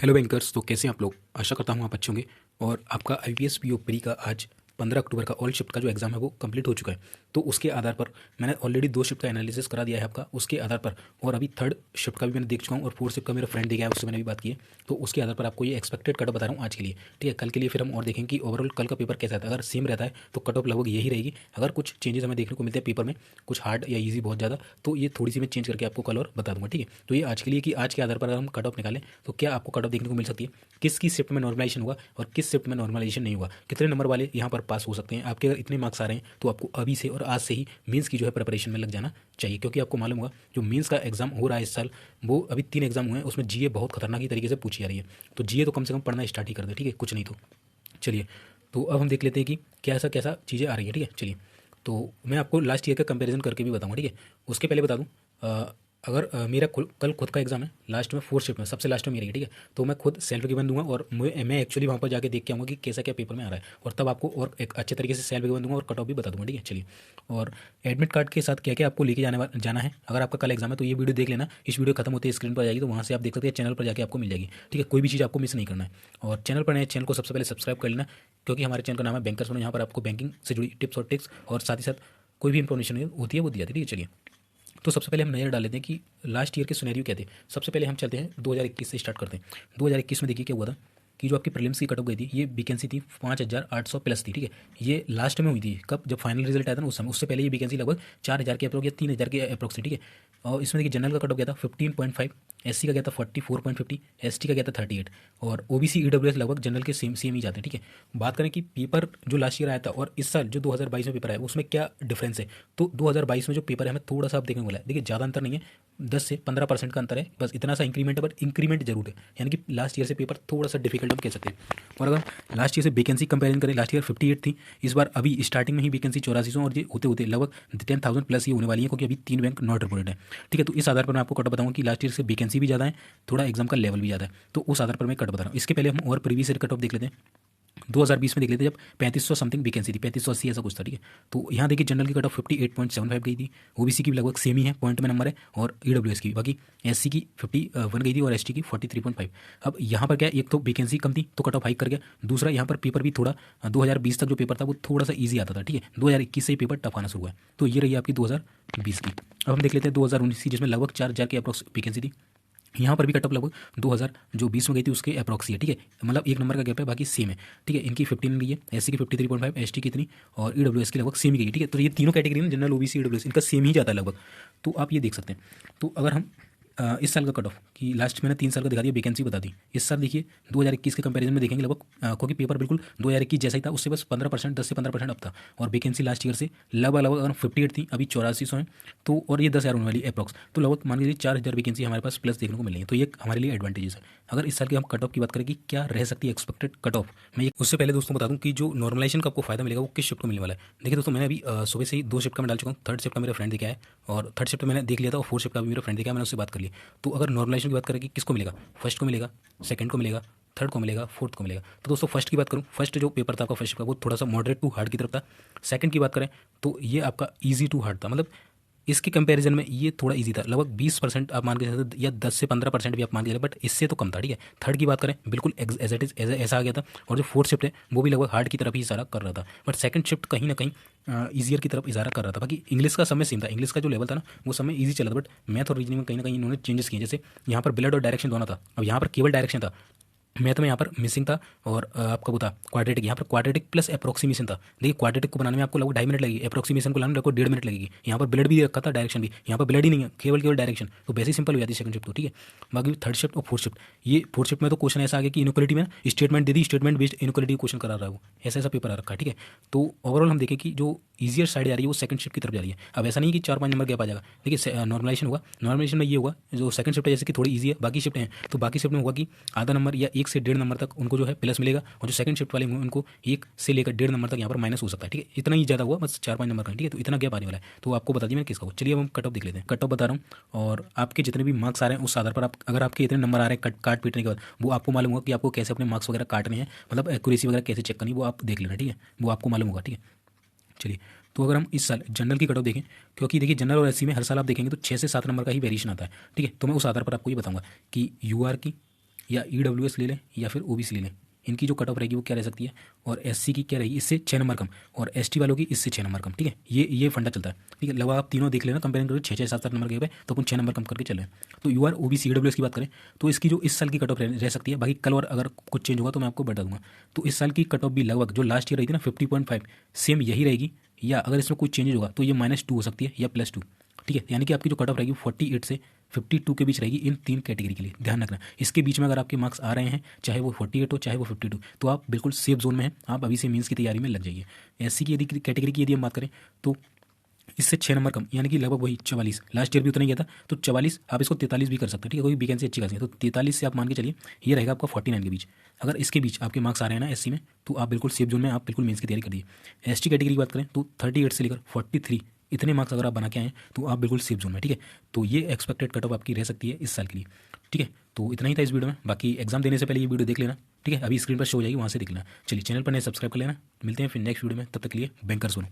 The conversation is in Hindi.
Hello bankers. तो कैसे हैं आप लोग? आशा करता हूँ आप अच्छे होंगे। और आपका आईपीएस पीओ प्री का आज 15 अक्टूबर का ऑल शिफ्ट का जो एग्ज़ाम है वो कंप्लीट हो चुका है। तो उसके आधार पर मैंने ऑलरेडी 2 शिफ्ट का एनालिसिस करा दिया है आपका, उसके आधार पर। और अभी थर्ड शिफ्ट का भी मैंने देख चुका हूँ और फोर्थ शिफ्ट का मेरा फ्रेंड दिखा है, उससे मैंने भी बात की है। तो उसके आधार पर आपको ये एक्सपेक्टेड कट ऑफ बता रहा हूँ आज के लिए। ठीक है, कल के लिए फिर हम और देखेंगे कि ओवरऑल कल का पेपर कैसा था। अगर सेम रहता है तो कट ऑफ लगभग यही रहेगी। अगर कुछ चेंजेस हमें देखने को मिलते हैं पेपर में, कुछ हार्ड या ईजी बहुत ज़्यादा, तो ये थोड़ी सी मैं चेंज करके आपको कल और बता दूंगा। ठीक है, तो ये आज के लिए कि आज के आधार पर अगर हम कट ऑफ निकालें तो क्या आपको कट ऑफ देखने को मिल सकती है, किसकी शिफ्ट में नॉर्मलाइजेशन हुआ और किस शिफ्ट में नॉर्मलाइजेशन नहीं हुआ, कितने नंबर वाले यहाँ पर पास हो सकते हैं। आपके अगर इतने मार्क्स आ रहे हैं तो आपको अभी से और आज से ही मेंस की जो है प्रिपरेशन में लग जाना चाहिए। क्योंकि आपको मालूम होगा जो मेंस का एग्जाम हो रहा है इस साल, वो अभी 3 एग्जाम हुए हैं, उसमें जीए बहुत खतरनाक तरीके से पूछी जा रही है। तो जीए तो कम से कम पढ़ना स्टार्ट ही कर दे। ठीक है, कुछ नहीं तो चलिए। तो अब हम देख लेते हैं कि कैसा कैसा चीज़ें आ रही है। ठीक है, चलिए। तो मैं आपको लास्ट ईयर का कंपैरिजन करके भी बताऊंगा। ठीक है, उसके पहले बता दूं, अगर मेरा कल खुद का एग्जाम है लास्ट में, फोर्थ शिफ्ट में सबसे लास्ट में मेरी है। ठीक है, तो मैं खुद सेल्फ गिवन दूंगा और मैं एक्चुअली वहाँ पर जाके देख के आऊँगा कि कैसा क्या पेपर में आ रहा है, और तब आपको और एक अच्छे तरीके से सेल्फ गिवन दूंगा और कट ऑफ भी बता दूंगा। ठीक है, चलिए। और एडमिट कार्ड के साथ क्या क्या आपको लेके जाना है अगर आपका कल एग्जाम है, तो ये वीडियो देख लेना। इस वीडियो खत्म होते ही स्क्रीन पर आ जाएगी, तो वहाँ से आप देख सकते हैं, चैनल पर जाके आपको मिल जाएगी। ठीक है, कोई भी चीज़ आपको मिस नहीं करना है। और चैनल पर नए, चैनल को सबसे पहले सब्सक्राइब कर लेना, क्योंकि हमारे चैनल का नाम है बैंकर्स बनो। यहाँ पर आपको बैंकिंग से जुड़ी टिप्स और ट्रिक्स और साथ ही साथ कोई भी इंफॉर्मेशन होती है वो दी जाती है। ठीक है, चलिए। तो सबसे पहले हम नज़र डाल लेते हैं कि लास्ट ईयर के सिनेरियो क्या थे। सबसे पहले हम चलते हैं 2021 से स्टार्ट करते हैं। 2021 में देखिए क्या हुआ था कि जो आपकी प्रीलिम्स की कट ऑफ गई थी, ये वैकेंसी थी 5800 प्लस थी। ठीक है, ये लास्ट में हुई थी कब, जब फाइनल रिजल्ट आया था ना उस समय। उससे पहले ये वैकेंसी लगभग 4000 के अप्रोक्स या 3000 के अप्रोक्स थी। ठीक है, और इसमें देखिए जनरल का कट ऑफ गया था 15.5, एससी का गया था 44.50, एसटी का गया था 38, और ओबीसी ईडब्ल्यूएस लगभग जनरल के सेम ही जाते हैं। ठीक है, बात करें कि पेपर जो लास्ट ईयर आया था और इस साल जो 2022 में पेपर आया उसमें क्या डिफरेंस है, तो 2022 में जो पेपर है हमें थोड़ा सा आप देखने को मिला है। देखिए ज़्यादा अंतर नहीं है, 10 से 15% का अंतर है, बस इतना सा इंक्रीमेंट है, बट इंक्रीमेंट जरूर है। यानी कि लास्ट ईयर से पेपर थोड़ा सा डिफिकल्ट हम कह सकते हैं। और अगर लास्ट ईयर से वैकेंसी कंपेरिजन करें, लास्ट ईयर 58 थी, इस बार अभी स्टार्टिंग में ही वैकेंसी 8400, और ये होते होते लगभग 10,000 प्लस ही होने वाली है, क्योंकि अभी 3 बैंक नॉट रिपोर्टेड है। ठीक है, तो इस आधार पर मैं आपको कट बताऊंगा कि लास्ट ईयर से वैकेंसी भी ज़्यादा है, थोड़ा एग्जाम का लेवल भी ज़्यादा है, तो उस आधार पर मैं कट बता रहा हूँ। इसके पहले हम और प्रीवियस ईयर कट ऑफ देख लेते हैं। 2020 में देख लेते हैं, जब 3500 समथिंग वैकेंसी थी, 3580 ऐसा कुछ था। ठीक है, तो यहाँ देखिए जनरल की कट ऑफ 58.75 गई थी, ओबीसी की भी लगभग सेम ही है, पॉइंट में नंबर है, और ईडब्ल्यूएस की भी। बाकी एससी की 51 गई थी और एसटी की 43.5। अब यहाँ पर क्या, एक तो वैकेंसी कम थी तो कट ऑफ हाइक कर गया, दूसरा यहाँ पर पेपर भी थोड़ा 2020 तक जो पेपर था वो थोड़ा सा ईजी आता था। ठीक है, 2021 से ही पेपर टफ आना शुरू हुआ है। तो ये रही आपकी 2020 की। अब हम देख लेते हैं 2019 की, जिसमें लगभग 4000 की अप्रोक्स वैकेंसी थी। यहाँ पर भी कट ऑफ लगभग 2000 जो 20 में गई थी उसके अप्रॉक्सी है। ठीक है, मतलब एक नंबर का गैप है, बाकी सेम है। ठीक है, इनकी 15 गई है, एससी की 53.5, एसटी की इतनी, और ईडब्ल्यूएस की लगभग सेम ही गई। ठीक है, तो ये तीनों कैटेगरी में जनरल, ओबीसी, ईडब्ल्यूएस, इनका सेम ही जाता है लगभग। तो आप ये देख सकते हैं। तो अगर हम इस साल का कट ऑफ कि लास्ट मैंने 3 साल का दिखा दिया, वैकेंसी बता दी। इस साल देखिए 2021 के कंपैरिजन में देखेंगे लगभग, क्योंकि पेपर बिल्कुल 2021 जैसा ही था, उससे बस 15%, 10 से 15% अब था। और वैकेंसी लास्ट ईयर से लगभग अगर 58 थी, अभी 8400 है। तो और ये 10,000 होने वाली अप्रॉक्स, तो लगभग मान लीजिए 4000 वैकेंसी हमारे पास प्लस देखने को मिलेंगी। तो ये हमारे लिए एडवांटेजेस है। अगर इस साल की हम कट ऑफ की बात करें कि क्या रह सकती है एक्सपेक्टेड कट ऑफ, मैं उससे पहले दोस्तों बता दूं कि जो नॉर्मलाइजेशन का आपको फायदा मिलेगा वो किस शिफ्ट को मिलने वाला है। देखिए दोस्तों, मैंने अभी सुबह से ही 2 शिफ्ट का मैं डाल चुका हूँ। थर्ड शिफ्ट का मेरा फ्रेंड दिखा है, और थर्ड शिफ्ट मैंने देख लिया था, और फोर्थ शिफ्ट का भी मेरा फ्रेंड दिखा है, मैंने उससे बात कर ली। तो अगर नॉर्मलाइजेशन की बात करें कि किसको मिलेगा, फर्स्ट को मिलेगा, सेकंड को मिलेगा, थर्ड को मिलेगा, फोर्थ को मिलेगा। तो दोस्तों फर्स्ट की बात करूँ, फर्स्ट जो पेपर था आपका फर्स्ट का, वो थोड़ा सा मॉडरेट टू हार्ड की तरफ था। सेकंड की बात करें तो ये आपका ईजी टू हार्ड था, मतलब इसके कंपैरिजन में ये थोड़ा इजी था, लगभग 20% आप मान के चलते, या 10 से 15% भी आप मान के चले, बट इससे तो कम था। ठीक है, थर्ड की बात करें बिल्कुल एज इट इज ऐसा आ गया था। और जो फोर्थ शिफ्ट है वो भी लगभग हार्ड की तरफ ही इशारा कर रहा था, बट सेकंड शिफ्ट कहीं ना कहीं ईजियर की तरफ इशारा कर रहा था। बाकी इंग्लिश का समय सेम था, इंग्लिश का जो लेवल था ना वो समय ईजी चला था, बट मैथ और रीजनिंग में कहीं ना कहीं इन्होंने चेंजेस किए। जैसे यहाँ पर ब्लड और डायरेक्शन दोनों था, अब यहाँ पर केवल डायरेक्शन था, मैथ में यहाँ पर मिसिंग था, और आपका वो था क्वाड्रेटिक, यहाँ पर क्वाड्रेटिक प्लस अप्रोक्सीमेशन था। देखिए क्वाड्रेटिक को बनाने में आपको लगभग 2.5 मिनट लगेगी, अप्रोक्सीमेशन को लाने में लगभग 1.5 मिनट लगेगी। यहाँ पर ब्लड भी दे रखा था, डायरेक्शन भी, यहाँ पर ब्लड ही नहीं है, केवल डायरेक्शन, तो वैसे सिंपल हो जाती है सेकंड शिफ्ट तो। ठीक है, बाकी थर्ड शिफ्ट और फोर्थ शिफ्ट, ये फोर्थ शिफ्ट में तो क्वेश्चन ऐसा आ गया कि इनक्वलिटी में स्टेटमेंट दे दी, स्टेटमेंट बेस्ड इनक्वलिटी क्वेश्चन करा रहा है वो, ऐसा पेपर आ रखा है। ठीक है, तो ओवरऑल हम देखें कि जो ईजियर साइड जा रही है वो सेकंड शिफ्ट की तरफ जा रही है। अब ऐसा नहीं कि 4-5 नंबर गैप आ जाएगा। देखिए नॉर्मलाइजेशन होगा, नॉर्मलाइजेशन में ये होगा, जो सेकंड शिफ्ट है जैसे कि थोड़ी ईजी है, बाकी शिफ्ट हैं तो बाकी शिफ्ट में होगा कि आधा नंबर या 1 से 1.5 नंबर तक उनको जो है प्लस मिलेगा, और जो सेकंड शिफ्ट वाले होंगे उनको 1 से लेकर 1.5 नंबर तक यहाँ पर माइनस हो सकता है। ठीक है, इतना ही ज़्यादा हुआ, बस 4-5 नंबर का। ठीक है, तो इतना गैप आने वाला है, तो आपको बता दिया मैंने किसका हो। चलिए अब हम कट ऑफ देख लेते हैं। कट ऑफ बता रहा हूँ, और आपके जितने भी मार्क्स आ रहे हैं उस आधार पर आप, अगर आपके इतने नंबर आ रहे हैं काट पीटने के बाद, वो आपको मालूम होगा कि आपको कैसे अपने मार्क्स वगैरह काटने हैं, मतलब एक्यूरेसी वगैरह कैसे चेक करनी है, वो आप देख लेना। ठीक है, वो आपको मालूम होगा। ठीक है, चलिए। तो अगर हम इस साल जनरल की कट ऑफ देखें, क्योंकि देखिए जनरल और एससी में हर साल आप देखेंगे तो 6 से 7 नंबर का ही वेरिएशन आता है। ठीक है, तो मैं उस आधार पर आपको ये बताऊंगा कि यूआर की, या EWS ले लें या फिर OBC ले लें, इनकी जो कट ऑफ रहेगी वो क्या रह सकती है, और SC की क्या रहेगी इससे 6 नंबर कम, और ST वालों की इससे 6 नंबर कम। ठीक है, ये फंडा चलता है। ठीक है, लगभग आप तीनों देख लेना, कंपेयरिंग करके 6 6 7 7 नंबर के पे तो अपन 6 नंबर कम करके चले। तो UR OBC EWS की बात करें तो इसकी जो इस साल की कट ऑफ रह सकती है, बाकी कल और अगर कुछ चेंज होगा तो मैं आपको बता दूंगा। तो इस साल की कट ऑफ भी लगभग जो लास्ट ईयर रही थी ना 50.5 सेम यही रहेगी, या अगर इसमें कोई चेंजेस होगा तो ये -2 हो सकती है या +2। ठीक है, यानी कि आपकी जो कट ऑफ रहेगी 48 से 52 के बीच रहेगी इन 3 कैटेगरी के लिए, ध्यान रखना। इसके बीच में अगर आपके मार्क्स आ रहे हैं, चाहे वो 48 हो चाहे वो 52, तो आप बिल्कुल सेफ जोन में हैं, आप अभी से मेंस की तैयारी में लग जाइए। SC की यदि कैटेगरी की यदि हम बात करें तो इससे 6 नंबर कम, यानी कि लगभग वही 44, लास्ट ईयर भी उतना ही गया था, तो 44 आप इसको 43 भी कर सकते हैं। ठीक है, कोई वैकेंसी अच्छी खासी है तो 43 से आप मान के चलिए ये रहेगा आपका 49 के बीच। अगर इसके बीच आपके मार्क्स आ रहे हैं ना SC में, तो आप बिल्कुल सेफ जोन में, आप बिल्कुल मेंस की तैयारी कर दीजिए। ST कैटेगरी की बात करें तो 38 से लेकर 43 इतने मार्क्स अगर आप बना के आए तो आप बिल्कुल सेफ जोन में। ठीक है, तो ये एक्सपेक्टेड कट ऑफ आपकी रह सकती है इस साल के लिए। ठीक है, तो इतना ही था इस वीडियो में, बाकी एग्जाम देने से पहले ये वीडियो देख लेना। ठीक है, अभी स्क्रीन पर शो हो जाएगी, वहाँ से देख लेना। चलिए, चैनल पर नए सब्सक्राइब कर लेना। मिलते हैं फिर नेक्स्ट वीडियो में, तब तक के लिए बैंकर्स बनो।